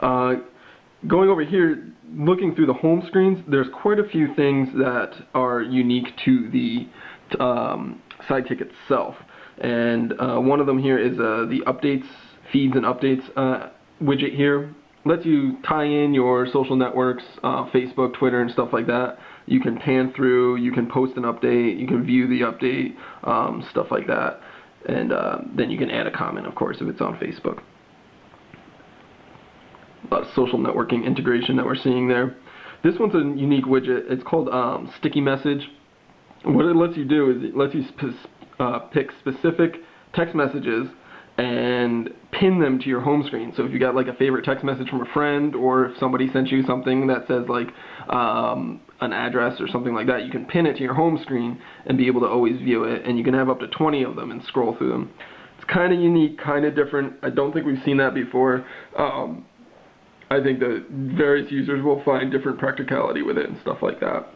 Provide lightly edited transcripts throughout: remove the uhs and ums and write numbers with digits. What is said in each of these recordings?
Uh, Going over here, looking through the home screens, there's quite a few things that are unique to the Sidekick itself. And one of them here is the updates, feeds and updates widget here. Lets you tie in your social networks, Facebook, Twitter, and stuff like that. You can pan through, you can post an update, you can view the update, stuff like that. And then you can add a comment, of course, if it's on Facebook. A lot of social networking integration that we're seeing there. This one's a unique widget. It's called Sticky Message. What it lets you do is it lets you pick specific text messages and pin them to your home screen. So if you got like a favorite text message from a friend, or if somebody sent you something that says like an address or something like that, you can pin it to your home screen and be able to always view it, and you can have up to 20 of them and scroll through them. It's kind of unique, kind of different. I don't think we've seen that before. I think that various users will find different practicality with it and stuff like that.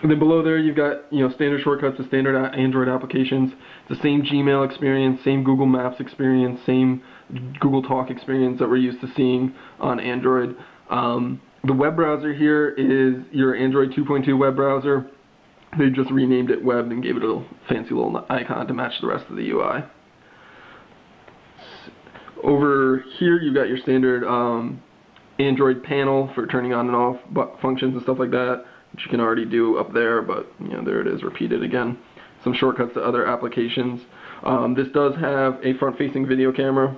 And then below there you've got standard shortcuts to standard Android applications. It's the same Gmail experience, same Google Maps experience, same Google Talk experience that we're used to seeing on Android. The web browser here is your Android 2.2 web browser. They just renamed it Web and gave it a fancy little icon to match the rest of the UI. Over here you've got your standard Android panel for turning on and off functions and stuff like that, which you can already do up there, but there it is, repeated again. Some shortcuts to other applications. This does have a front-facing video camera,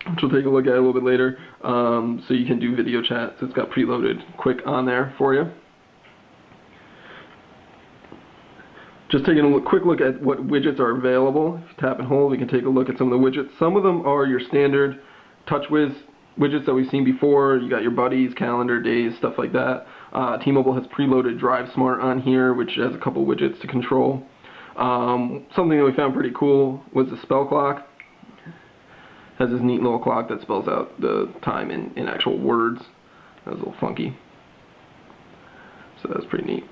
which we'll take a look at a little bit later, so you can do video chat. So it's got preloaded quick on there for you. Just taking a quick look at what widgets are available. If you tap and hold, we can take a look at some of the widgets. Some of them are your standard TouchWiz widgets that we've seen before. You got your buddies, calendar, days, stuff like that. T-Mobile has preloaded DriveSmart on here, which has a couple widgets to control. Something that we found pretty cool was the spell clock. Has this neat little clock that spells out the time in actual words. That was a little funky. So that's pretty neat.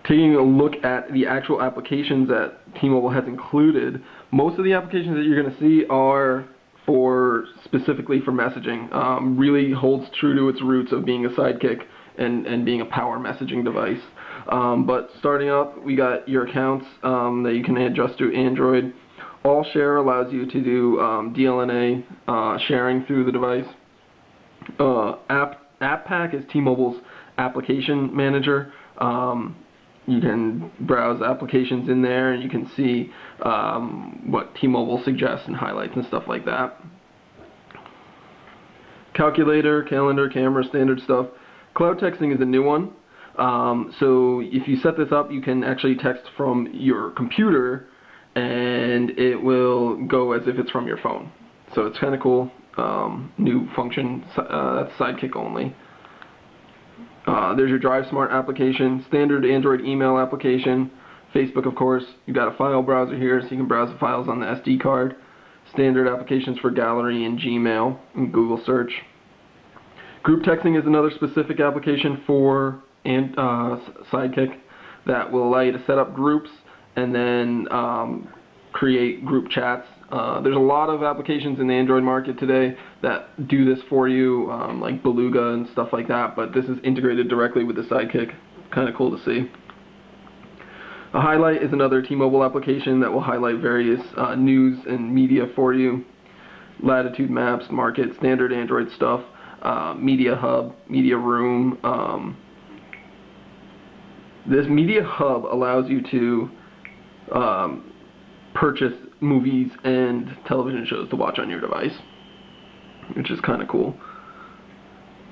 Taking a look at the actual applications that T-Mobile has included, most of the applications that you're going to see are specifically for messaging. Really holds true to its roots of being a Sidekick and being a power messaging device. But starting up, we got your accounts that you can adjust to Android. All Share allows you to do DLNA sharing through the device. App Pack is T-Mobile's application manager. You can browse applications in there, and you can see what T-Mobile suggests and highlights and stuff like that. Calculator, calendar, camera, standard stuff. Cloud texting is a new one. So if you set this up, you can actually text from your computer, and it will go as if it's from your phone. So it's kind of cool. New function. That's Sidekick only. There's your DriveSmart application, standard Android email application, Facebook of course. You've got a file browser here so you can browse the files on the SD card. Standard applications for Gallery and Gmail and Google Search. Group texting is another specific application for Sidekick that will allow you to set up groups and then create group chats. There's a lot of applications in the Android market today that do this for you, like Beluga and stuff like that, but this is integrated directly with the Sidekick. Kind of cool to see. A Highlight is another T-Mobile application that will highlight various news and media for you. Latitude Maps, Market, standard Android stuff, Media Hub, Media Room. This Media Hub allows you to purchase movies and television shows to watch on your device, which is kind of cool.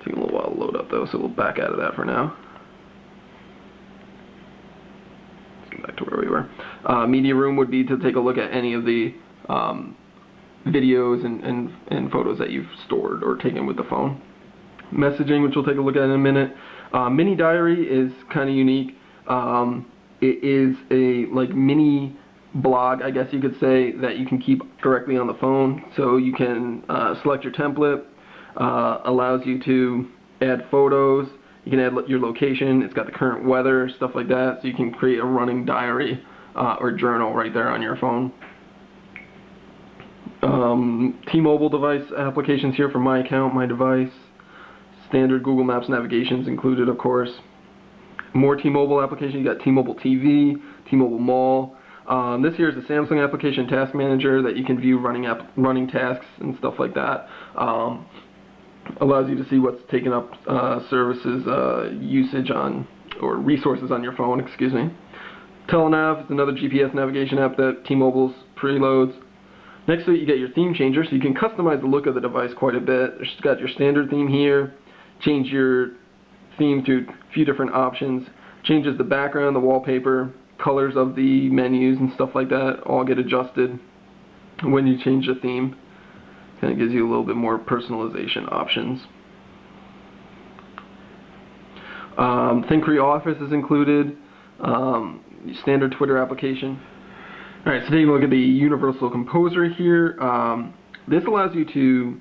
Taking a little while to load up though, so we'll back out of that for now. Let's get back to where we were. Media Room would be to take a look at any of the videos and photos that you've stored or taken with the phone. Messaging, which we'll take a look at in a minute. Mini Diary is kind of unique. It is a mini blog, I guess you could say, that you can keep directly on the phone. So you can select your template, allows you to add photos, you can add your location, it's got the current weather, stuff like that, so you can create a running diary or journal right there on your phone. T-Mobile device applications here for my account, my device. Standard Google Maps navigation's included, of course. More T-Mobile applications. You got T-Mobile TV, T-Mobile Mall. This here is a Samsung application task manager that you can view running tasks and stuff like that. Allows you to see what's taken up services usage on, or resources on your phone, excuse me. Telenav is another GPS navigation app that T-Mobile's preloads. Next to it you get your theme changer, so you can customize the look of the device quite a bit. It's got your standard theme here, change your theme to a few different options, changes the background, the wallpaper, colors of the menus and stuff like that, all get adjusted when you change the theme. Kind of gives you a little bit more personalization options. ThinkCrete Office is included, standard Twitter application. Alright, so taking a look at the Universal Composer here. This allows you to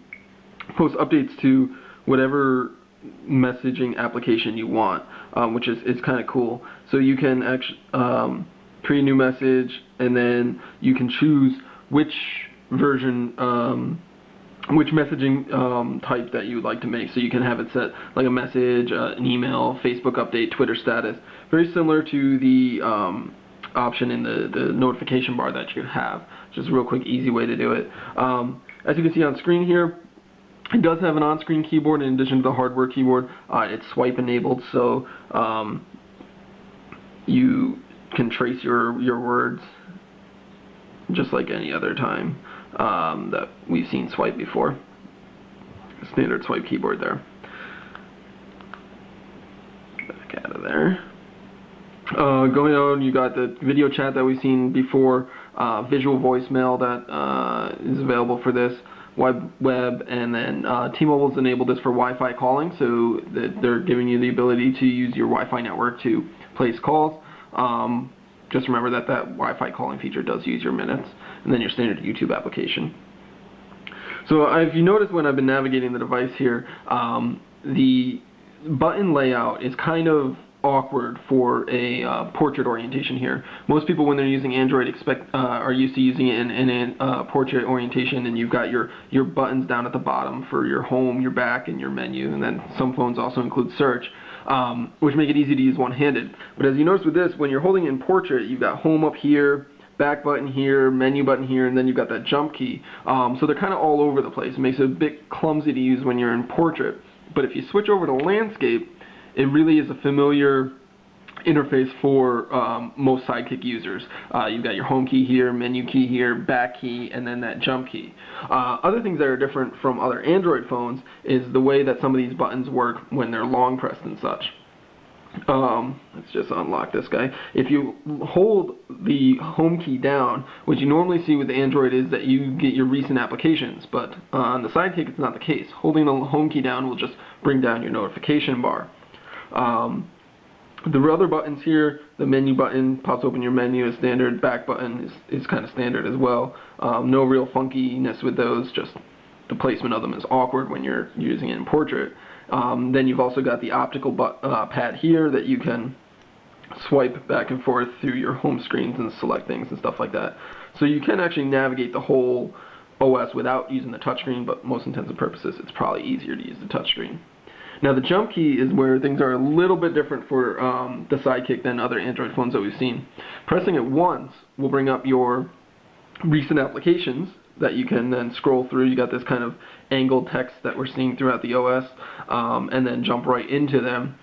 post updates to whatever messaging application you want, which is kind of cool. So you can actually create a new message, and then you can choose which version, which messaging type that you would like to make. So you can have it set like a message, an email, Facebook update, Twitter status. Very similar to the option in the notification bar that you have. Just a real quick, easy way to do it. As you can see on screen here, it does have an on-screen keyboard in addition to the hardware keyboard. It's swipe enabled, so you can trace your words just like any other time that we've seen swipe before. Standard swipe keyboard there. Back out of there. Going on, you got the video chat that we've seen before, visual voicemail that is available for this, web, and then T-Mobile's enabled this for Wi-Fi calling, so that they're giving you the ability to use your Wi-Fi network to place calls. Just remember that Wi-Fi calling feature does use your minutes, and then your standard YouTube application. So if you notice when I've been navigating the device here, the button layout is kind of awkward for a portrait orientation here. Most people, when they're using Android, are used to using it in portrait orientation, and you've got your buttons down at the bottom for your home, your back, and your menu, and then some phones also include search, which make it easy to use one-handed. But as you notice with this, when you're holding it in portrait, you've got home up here, back button here, menu button here, and then you've got that jump key. So they're kind of all over the place. It makes it a bit clumsy to use when you're in portrait. But if you switch over to landscape, it really is a familiar interface for most Sidekick users. You've got your home key here, menu key here, back key, and then that jump key. Other things that are different from other Android phones is the way that some of these buttons work when they're long pressed and such. Let's just unlock this guy. If you hold the home key down, what you normally see with Android is that you get your recent applications, but on the Sidekick it's not the case. Holding the home key down will just bring down your notification bar. The other buttons here, the menu button pops open your menu as standard, back button is kind of standard as well. No real funkiness with those, just the placement of them is awkward when you're using it in portrait. Then you've also got the optical pad here that you can swipe back and forth through your home screens and select things and stuff like that. So you can actually navigate the whole OS without using the touchscreen, but most intents and purposes it's probably easier to use the touchscreen. Now the jump key is where things are a little bit different for the Sidekick than other Android phones that we've seen. Pressing it once will bring up your recent applications that you can then scroll through. You got this kind of angled text that we're seeing throughout the OS, and then jump right into them,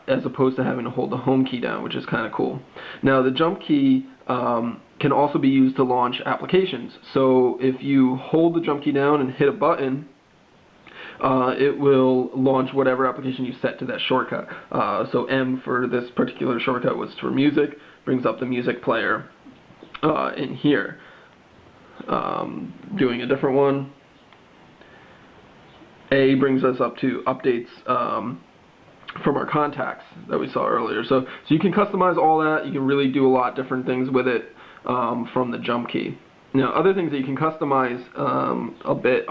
as opposed to having to hold the home key down, which is kind of cool. Now the jump key can also be used to launch applications. So if you hold the jump key down and hit a button, it will launch whatever application you set to that shortcut. So M for this particular shortcut was for music, brings up the music player in here. Doing a different one. A brings us up to updates from our contacts that we saw earlier. So you can customize all that. You can really do a lot different things with it from the jump key. Now, other things that you can customize a bit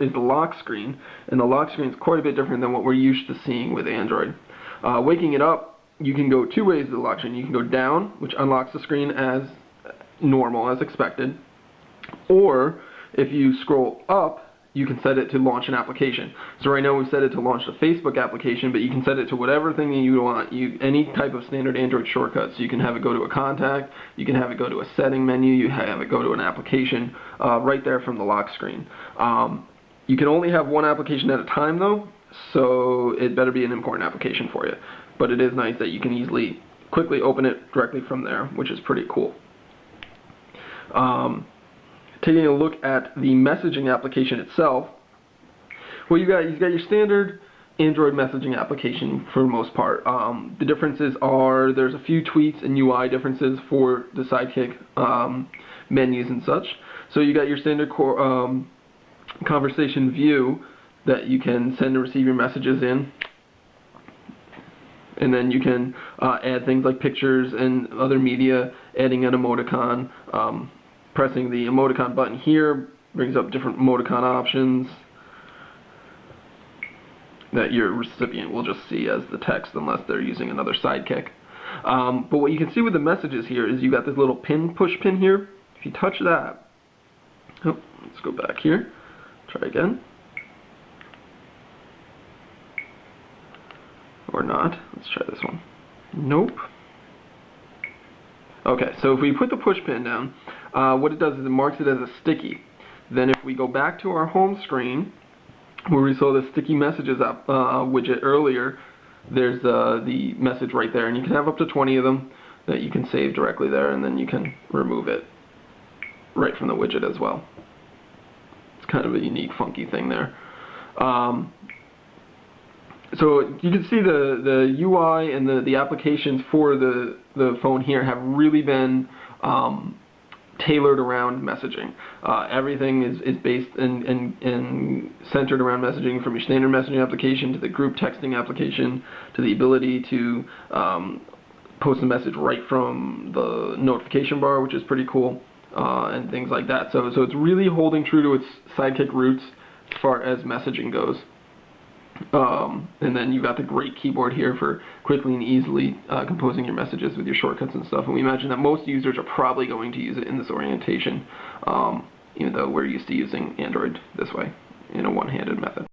is the lock screen, and the lock screen is quite a bit different than what we're used to seeing with Android. Waking it up, you can go two ways with the lock screen. You can go down, which unlocks the screen as normal, as expected, or If you scroll up, you can set it to launch an application. So right now we've set it to launch the Facebook application, but you can set it to whatever thing that you want. Any type of standard Android shortcuts. You can have it go to a contact, you can have it go to a setting menu, you have it go to an application right there from the lock screen. You can only have one application at a time though, so it better be an important application for you. But it is nice that you can quickly open it directly from there, which is pretty cool. Taking a look at the messaging application itself, well, you've got your standard Android messaging application for the most part. The differences are there's a few tweaks and UI differences for the Sidekick menus and such. So you got your standard conversation view that you can send and receive your messages in. And then you can add things like pictures and other media, adding an emoticon. Pressing the emoticon button here brings up different emoticon options that your recipient will just see as the text unless they're using another Sidekick. But what you can see with the messages here is you got this little push pin here. If you touch that, oh, let's go back here, try again. Or not. Let's try this one. Nope. Okay, so if we put the push pin down, what it does is it marks it as a sticky. Then if we go back to our home screen, where we saw the sticky messages widget earlier, there's the message right there, and you can have up to 20 of them that you can save directly there, and then you can remove it right from the widget as well. It's kind of a unique, funky thing there. So you can see the UI and the applications for the phone here have really been tailored around messaging. Everything is based and centered around messaging, from your standard messaging application to the group texting application to the ability to post a message right from the notification bar, which is pretty cool, and things like that. So it's really holding true to its Sidekick roots as far as messaging goes. And then you've got the great keyboard here for quickly and easily composing your messages with your shortcuts and stuff. And we imagine that most users are probably going to use it in this orientation, even though we're used to using Android this way, in a one-handed method.